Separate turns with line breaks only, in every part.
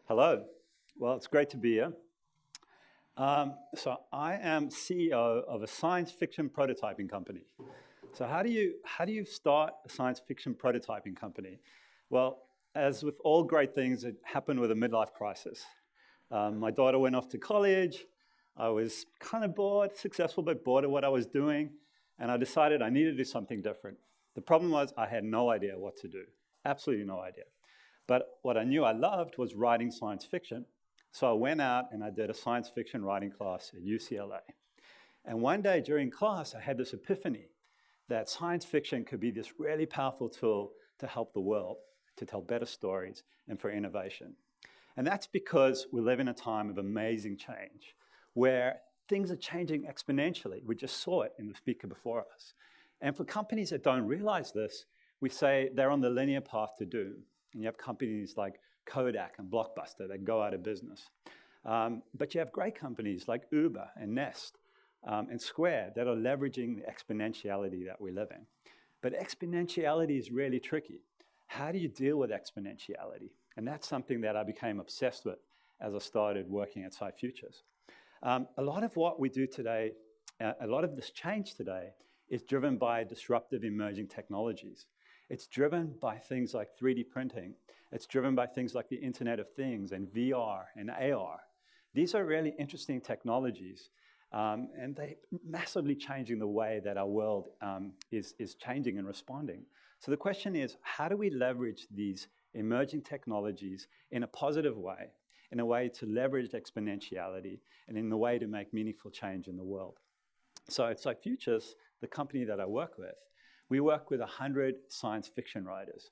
Hello. Well, it's great to be here. So I am CEO of a science fiction prototyping company. So how do you start a science fiction prototyping company? Well, as with all great things, it happened with a midlife crisis. My daughter went off to college. I was kind of bored, successful, but bored of what I was doing. And I decided I needed to do something different. The problem was I had no idea what to do. Absolutely no idea. But what I knew I loved was writing science fiction. So I went out and I did a science fiction writing class at UCLA. And one day during class, I had this epiphany that science fiction could be this really powerful tool to help the world, to tell better stories, and for innovation. And that's because we live in a time of amazing change, where things are changing exponentially. We just saw it in the speaker before us. And for companies that don't realize this, we say they're on the linear path to doom. And you have companies like Kodak and Blockbuster that go out of business. But you have great companies like Uber and Nest and Square that are leveraging the exponentiality that we live in. But exponentiality is really tricky. How do you deal with exponentiality? And that's something that I became obsessed with as I started working at SciFutures. A lot of what we do today, a lot of this change today is driven by disruptive emerging technologies. It's driven by things like 3D printing. It's driven by things like the Internet of Things and VR and AR. These are really interesting technologies, and they're massively changing the way that our world is changing and responding. So the question is, how do we leverage these emerging technologies in a positive way, in a way to leverage exponentiality, and in a way to make meaningful change in the world? So at SciFutures, the company that I work with, we work with 100 science fiction writers.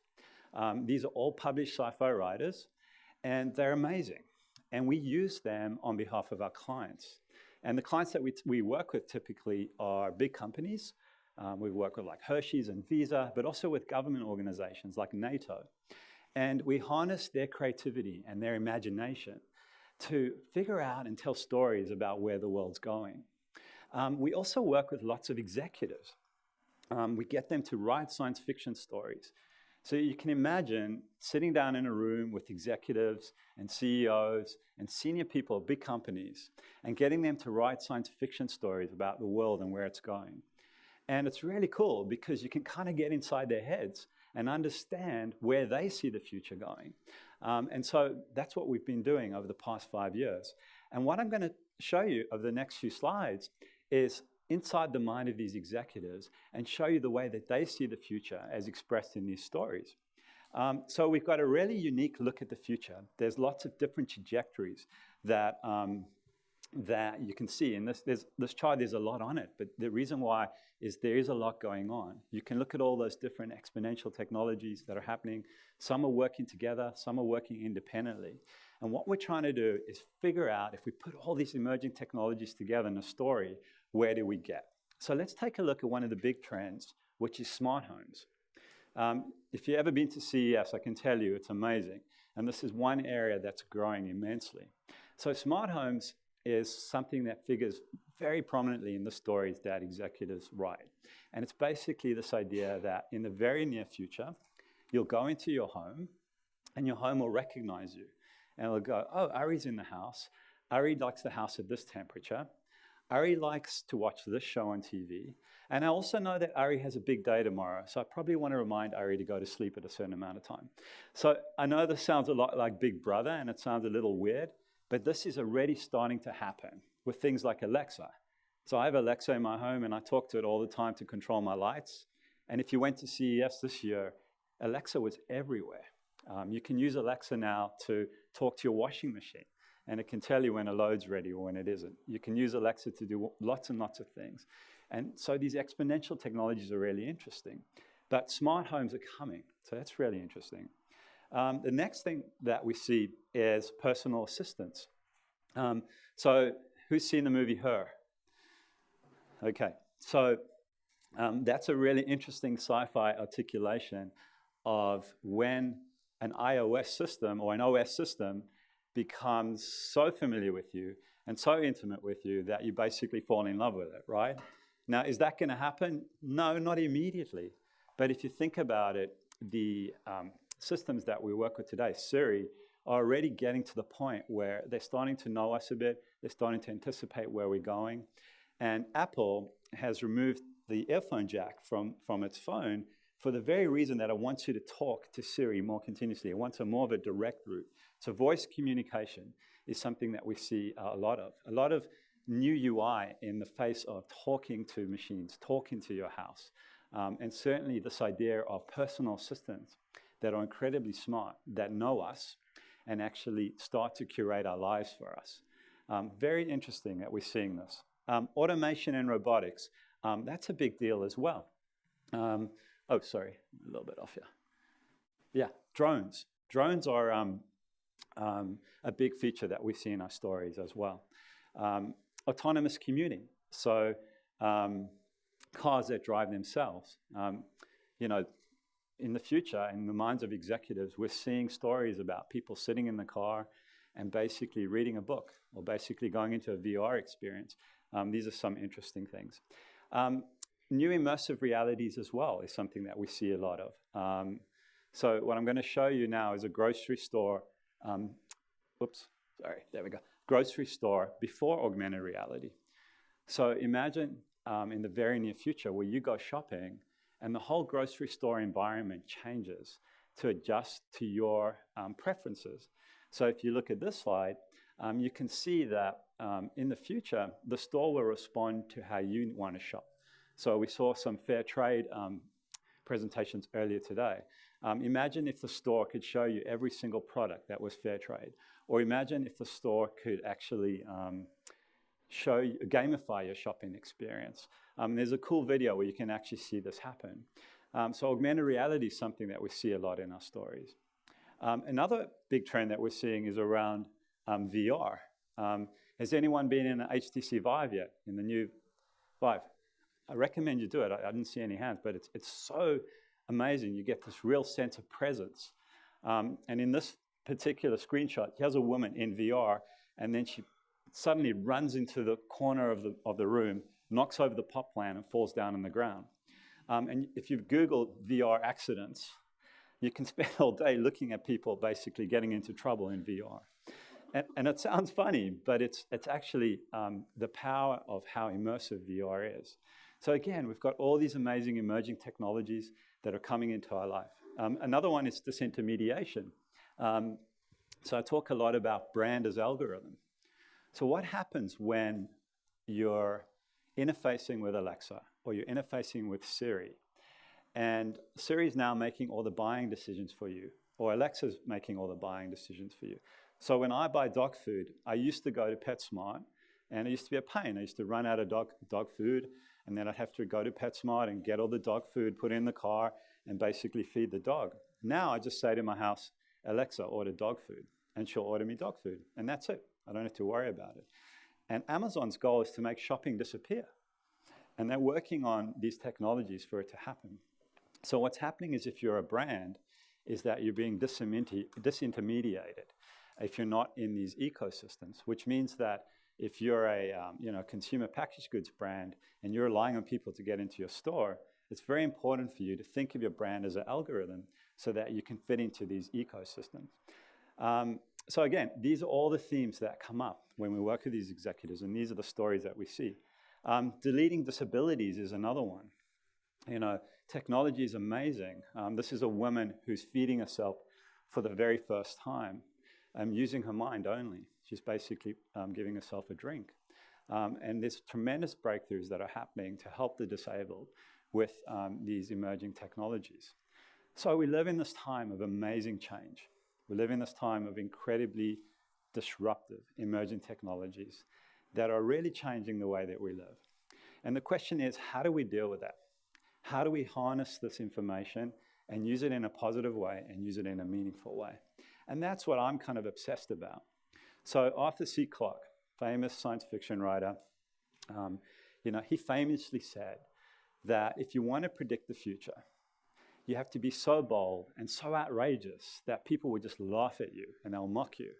These are all published sci-fi writers, and they're amazing. And we use them on behalf of our clients. And the clients that we work with typically are big companies. We work with like Hershey's and Visa, but also with government organizations like NATO. And we harness their creativity and their imagination to figure out and tell stories about where the world's going. We also work with lots of executives. We get them to write science fiction stories. So you can imagine sitting down in a room with executives and CEOs and senior people of big companies and getting them to write science fiction stories about the world and where it's going. And it's really cool because you can kind of get inside their heads and understand where they see the future going. And so that's what we've been doing over the past 5 years. And what I'm going to show you over the next few slides is inside the mind of these executives and show you the way that they see the future as expressed in these stories. So we've got a really unique look at the future. There's lots of different trajectories that you can see. In this chart, there's a lot on it, but the reason why is there is a lot going on. You can look at all those different exponential technologies that are happening. Some are working together, some are working independently. And what we're trying to do is figure out, if we put all these emerging technologies together in a story, where do we get? So let's take a look at one of the big trends, which is smart homes. If you've ever been to CES, I can tell you it's amazing. And this is one area that's growing immensely. So smart homes is something that figures very prominently in the stories that executives write. And it's basically this idea that in the very near future, you'll go into your home and your home will recognize you. And it'll go, oh, Ari's in the house. Ari likes the house at this temperature. Ari likes to watch this show on TV. And I also know that Ari has a big day tomorrow, so I probably want to remind Ari to go to sleep at a certain amount of time. So I know this sounds a lot like Big Brother, and it sounds a little weird, but this is already starting to happen with things like Alexa. So I have Alexa in my home, and I talk to it all the time to control my lights. And if you went to CES this year, Alexa was everywhere. You can use Alexa now to talk to your washing machine, and it can tell you when a load's ready or when it isn't. You can use Alexa to do lots and lots of things. And so these exponential technologies are really interesting. But smart homes are coming, so that's really interesting. The next thing that we see is personal assistants. So who's seen the movie Her? Okay, so that's a really interesting sci-fi articulation of when an iOS system or an OS system becomes so familiar with you and so intimate with you that you basically fall in love with it, right? Now, is that going to happen? No, not immediately. But if you think about it, the systems that we work with today, Siri, are already getting to the point where they're starting to know us a bit, they're starting to anticipate where we're going. And Apple has removed the earphone jack from its phone for the very reason that it wants you to talk to Siri more continuously. It wants a more of a direct route. So voice communication is something that we see a lot of. A lot of new UI in the face of talking to machines, talking to your house. And certainly this idea of personal assistants that are incredibly smart, that know us, and actually start to curate our lives for us. Very interesting that we're seeing this. Automation and robotics, that's a big deal as well. Oh, sorry, a little bit off here. Yeah, drones. Drones are a big feature that we see in our stories as well. Autonomous commuting, so cars that drive themselves. You know, in the future, in the minds of executives, we're seeing stories about people sitting in the car and basically reading a book or basically going into a VR experience. These are some interesting things. New immersive realities as well is something that we see a lot of. So what I'm going to show you now is a grocery store. There we go. Grocery store before augmented reality. So imagine in the very near future where you go shopping and the whole grocery store environment changes to adjust to your preferences. So if you look at this slide, you can see that in the future, the store will respond to how you want to shop. So we saw some fair trade presentations earlier today. Imagine if the store could show you every single product that was fair trade. Or imagine if the store could actually gamify your shopping experience. There's a cool video where you can actually see this happen. So augmented reality is something that we see a lot in our stories. Another big trend that we're seeing is around VR. Has anyone been in an HTC Vive yet, in the new Vive? I recommend you do it. I didn't see any hands, but it's so amazing. You get this real sense of presence. And in this particular screenshot, here's a woman in VR, and then she suddenly runs into the corner of the room, knocks over the pop plant, and falls down on the ground. And if you've Googled VR accidents, you can spend all day looking at people basically getting into trouble in VR. And it sounds funny, but it's actually the power of how immersive VR is. So again, we've got all these amazing emerging technologies that are coming into our life. Another one is disintermediation. So I talk a lot about brand as algorithm. So what happens when you're interfacing with Alexa or you're interfacing with Siri, and Siri's now making all the buying decisions for you, or Alexa's making all the buying decisions for you. So when I buy dog food, I used to go to PetSmart, and it used to be a pain. I used to run out of dog food, and then I'd have to go to PetSmart and get all the dog food, put it in the car, and basically feed the dog. Now I just say to my house, Alexa, order dog food, and she'll order me dog food, and that's it. I don't have to worry about it. And Amazon's goal is to make shopping disappear, and they're working on these technologies for it to happen. So what's happening is, if you're a brand, is that you're being disintermediated if you're not in these ecosystems, which means that if you're a consumer packaged goods brand and you're relying on people to get into your store, it's very important for you to think of your brand as an algorithm so that you can fit into these ecosystems. So again, these are all the themes that come up when we work with these executives, and these are the stories that we see. Deleting disabilities is another one. You know, technology is amazing. This is a woman who's feeding herself for the very first time, using her mind only. She's basically giving herself a drink. And there's tremendous breakthroughs that are happening to help the disabled with these emerging technologies. So we live in this time of amazing change. We live in this time of incredibly disruptive emerging technologies that are really changing the way that we live. And the question is, how do we deal with that? How do we harness this information and use it in a positive way and use it in a meaningful way? And that's what I'm kind of obsessed about. So Arthur C. Clarke, famous science fiction writer, he famously said that if you want to predict the future, you have to be so bold and so outrageous that people will just laugh at you and they'll mock you.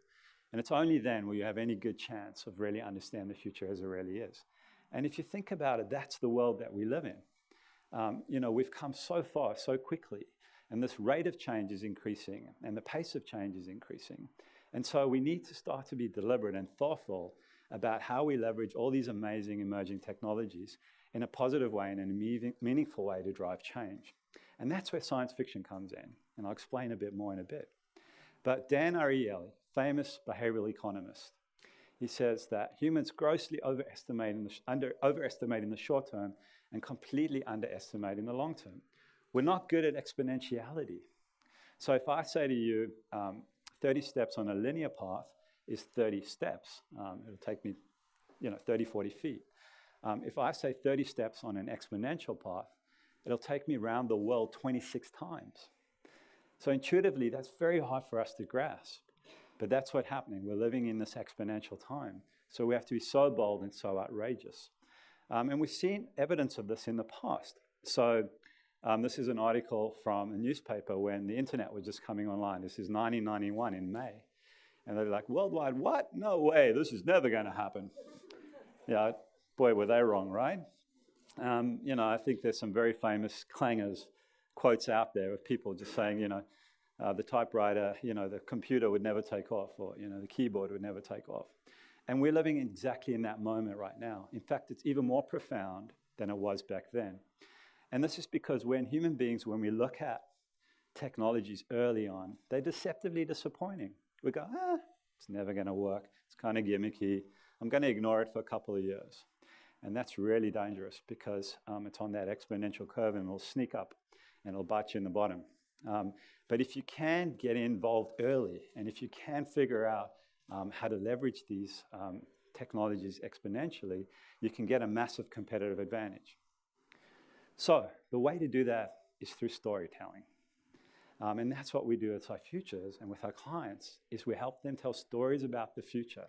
And it's only then will you have any good chance of really understanding the future as it really is. And if you think about it, that's the world that we live in. We've come so far so quickly, and this rate of change is increasing, and the pace of change is increasing. And so we need to start to be deliberate and thoughtful about how we leverage all these amazing emerging technologies in a positive way and in a meaningful way to drive change. And that's where science fiction comes in. And I'll explain a bit more in a bit. But Dan Ariely, famous behavioral economist, he says that humans grossly overestimate in the short term and completely underestimate in the long term. We're not good at exponentiality. So if I say to you, 30 steps on a linear path is 30 steps. It'll take me 30, 40 feet. If I say 30 steps on an exponential path, it'll take me around the world 26 times. So intuitively, that's very hard for us to grasp. But that's what's happening. We're living in this exponential time. So we have to be so bold and so outrageous. And we've seen evidence of this in the past. So this is an article from a newspaper when the internet was just coming online. This is 1991 in May. And they're like, worldwide, what? No way, this is never going to happen. Yeah, boy, were they wrong, right? I think there's some very famous clangers quotes out there of people just saying, the typewriter, the computer would never take off, or, the keyboard would never take off. And we're living exactly in that moment right now. In fact, it's even more profound than it was back then. And this is because when human beings, when we look at technologies early on, they're deceptively disappointing. We go, it's never going to work. It's kind of gimmicky. I'm going to ignore it for a couple of years. And that's really dangerous because it's on that exponential curve and it'll sneak up and it'll bite you in the bottom. But if you can get involved early and if you can figure out how to leverage these technologies exponentially, you can get a massive competitive advantage. So the way to do that is through storytelling. And that's what we do at SciFutures and with our clients, is we help them tell stories about the future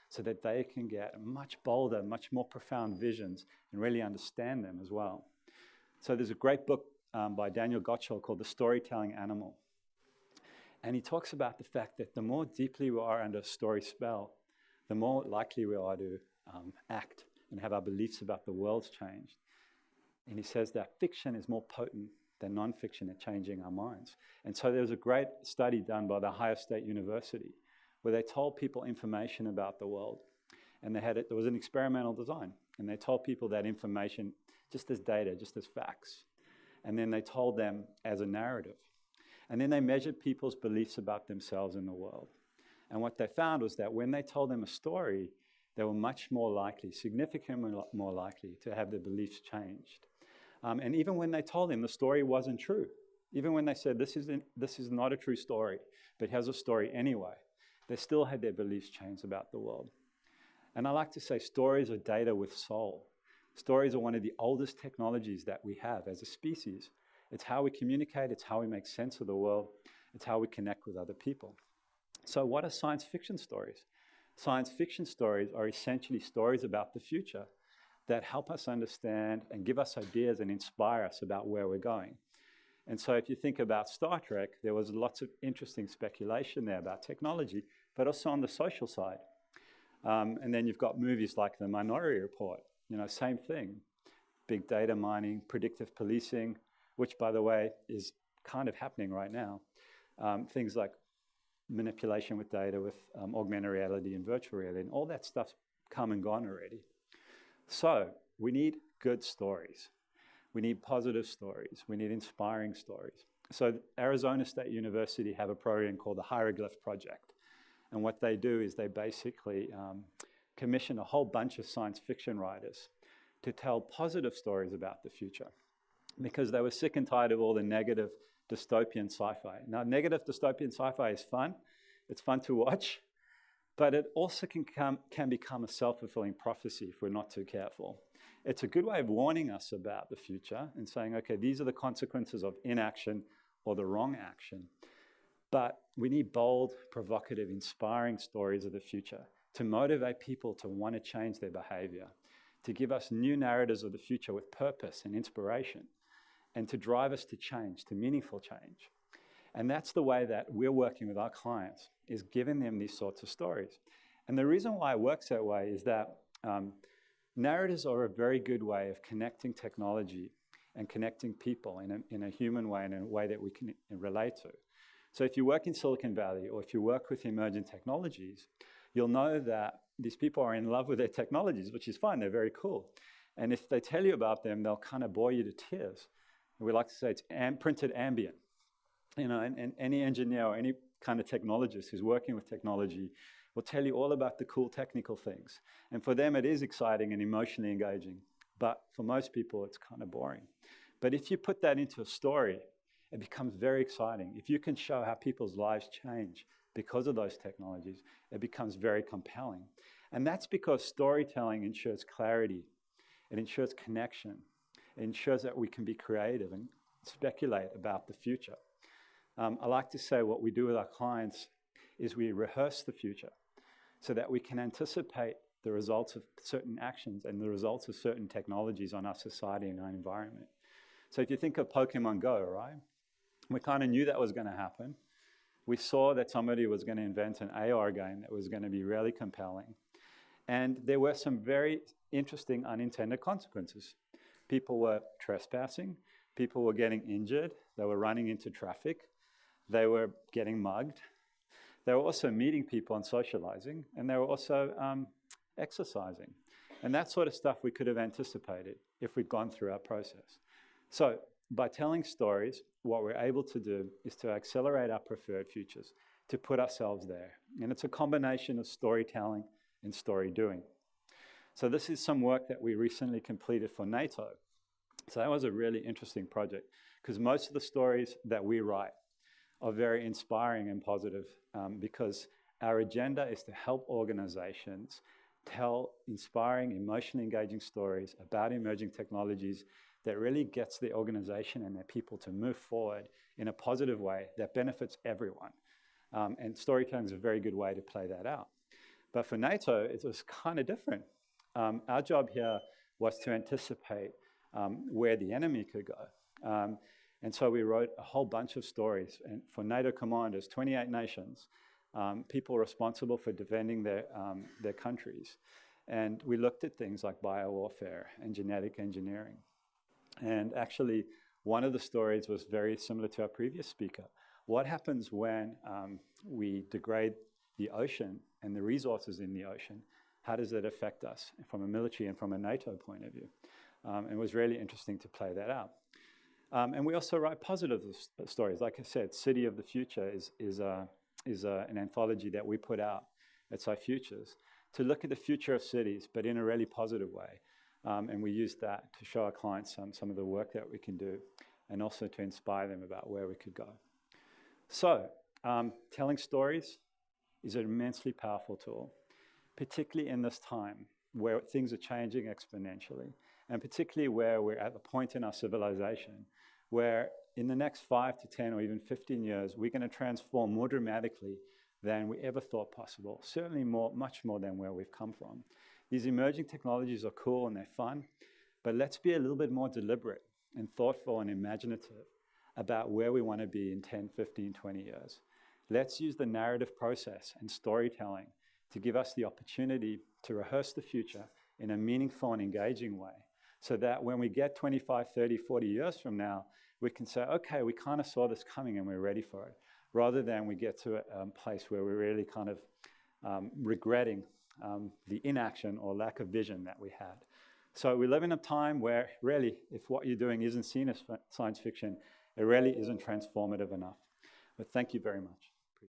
so that they can get much bolder, much more profound visions and really understand them as well. So there's a great book by Daniel Gottschall called The Storytelling Animal. And he talks about the fact that the more deeply we are under a story spell, the more likely we are to act and have our beliefs about the world changed. And he says that fiction is more potent than nonfiction at changing our minds. And so there was a great study done by the Ohio State University where they told people information about the world. And there was an experimental design. And they told people that information just as data, just as facts. And then they told them as a narrative. And then they measured people's beliefs about themselves in the world. And what they found was that when they told them a story, they were much more likely, significantly more likely to have their beliefs changed. And even when they told him the story wasn't true, even when they said, this is not a true story, but here's a story anyway, they still had their beliefs changed about the world. And I like to say stories are data with soul. Stories are one of the oldest technologies that we have as a species. It's how we communicate, it's how we make sense of the world, it's how we connect with other people. So what are science fiction stories? Science fiction stories are essentially stories about the future that help us understand and give us ideas and inspire us about where we're going. And so if you think about Star Trek, there was lots of interesting speculation there about technology, but also on the social side. And then you've got movies like The Minority Report, same thing. Big data mining, predictive policing, which, by the way, is kind of happening right now. Things like manipulation with data, with augmented reality and virtual reality, and all that stuff's come and gone already. So we need good stories. We need positive stories. We need inspiring stories. So Arizona State University have a program called the Hieroglyph Project. And what they do is they basically commission a whole bunch of science fiction writers to tell positive stories about the future, because they were sick and tired of all the negative dystopian sci-fi. Now, negative dystopian sci-fi is fun. It's fun to watch, but it also can become a self-fulfilling prophecy if we're not too careful. It's a good way of warning us about the future and saying, okay, these are the consequences of inaction or the wrong action. But we need bold, provocative, inspiring stories of the future to motivate people to want to change their behavior, to give us new narratives of the future with purpose and inspiration, and to drive us to change, to meaningful change. And that's the way that we're working with our clients, is giving them these sorts of stories. And the reason why it works that way is that narratives are a very good way of connecting technology and connecting people in a human way and in a way that we can relate to. So if you work in Silicon Valley or if you work with emerging technologies, you'll know that these people are in love with their technologies, which is fine, they're very cool. And if they tell you about them, they'll kind of bore you to tears. We like to say it's printed ambient. You know, and any engineer or any kind of technologist who's working with technology will tell you all about the cool technical things. And for them, it is exciting and emotionally engaging. But for most people, it's kind of boring. But if you put that into a story, it becomes very exciting. If you can show how people's lives change because of those technologies, it becomes very compelling. And that's because storytelling ensures clarity. It ensures connection. It ensures that we can be creative and speculate about the future. I like to say what we do with our clients is we rehearse the future so that we can anticipate the results of certain actions and the results of certain technologies on our society and our environment. So if you think of Pokemon Go, right? We kind of knew that was going to happen. We saw that somebody was going to invent an AR game that was going to be really compelling. And there were some very interesting unintended consequences. People were trespassing. People were getting injured. They were running into traffic. They were getting mugged. They were also meeting people and socializing. And they were also exercising. And that sort of stuff we could have anticipated if we'd gone through our process. So by telling stories, what we're able to do is to accelerate our preferred futures, to put ourselves there. And it's a combination of storytelling and story doing. So this is some work that we recently completed for NATO. So that was a really interesting project because most of the stories that we write are very inspiring and positive because our agenda is to help organizations tell inspiring, emotionally engaging stories about emerging technologies that really gets the organization and their people to move forward in a positive way that benefits everyone. And storytelling is a very good way to play that out. But for NATO, it was kind of different. Our job here was to anticipate where the enemy could go. And so we wrote a whole bunch of stories. And for NATO commanders, 28 nations, people responsible for defending their countries. And we looked at things like biowarfare and genetic engineering. And actually, one of the stories was very similar to our previous speaker. What happens when we degrade the ocean and the resources in the ocean? How does that affect us from a military and from a NATO point of view? It was really interesting to play that out. And we also write positive stories. Like I said, City of the Future is an anthology that we put out at SciFutures to look at the future of cities, but in a really positive way. And we use that to show our clients some of the work that we can do and also to inspire them about where we could go. So telling stories is an immensely powerful tool, particularly in this time where things are changing exponentially, and particularly where we're at the point in our civilization where in the next 5 to 10 or even 15 years, we're going to transform more dramatically than we ever thought possible, certainly much more than where we've come from. These emerging technologies are cool and they're fun, but let's be a little bit more deliberate and thoughtful and imaginative about where we want to be in 10, 15, 20 years. Let's use the narrative process and storytelling to give us the opportunity to rehearse the future in a meaningful and engaging way so that when we get 25, 30, 40 years from now, we can say, okay, we kind of saw this coming and we're ready for it, rather than we get to a place where we're really kind of regretting the inaction or lack of vision that we had. So we live in a time where really, if what you're doing isn't seen as science fiction, it really isn't transformative enough. But thank you very much.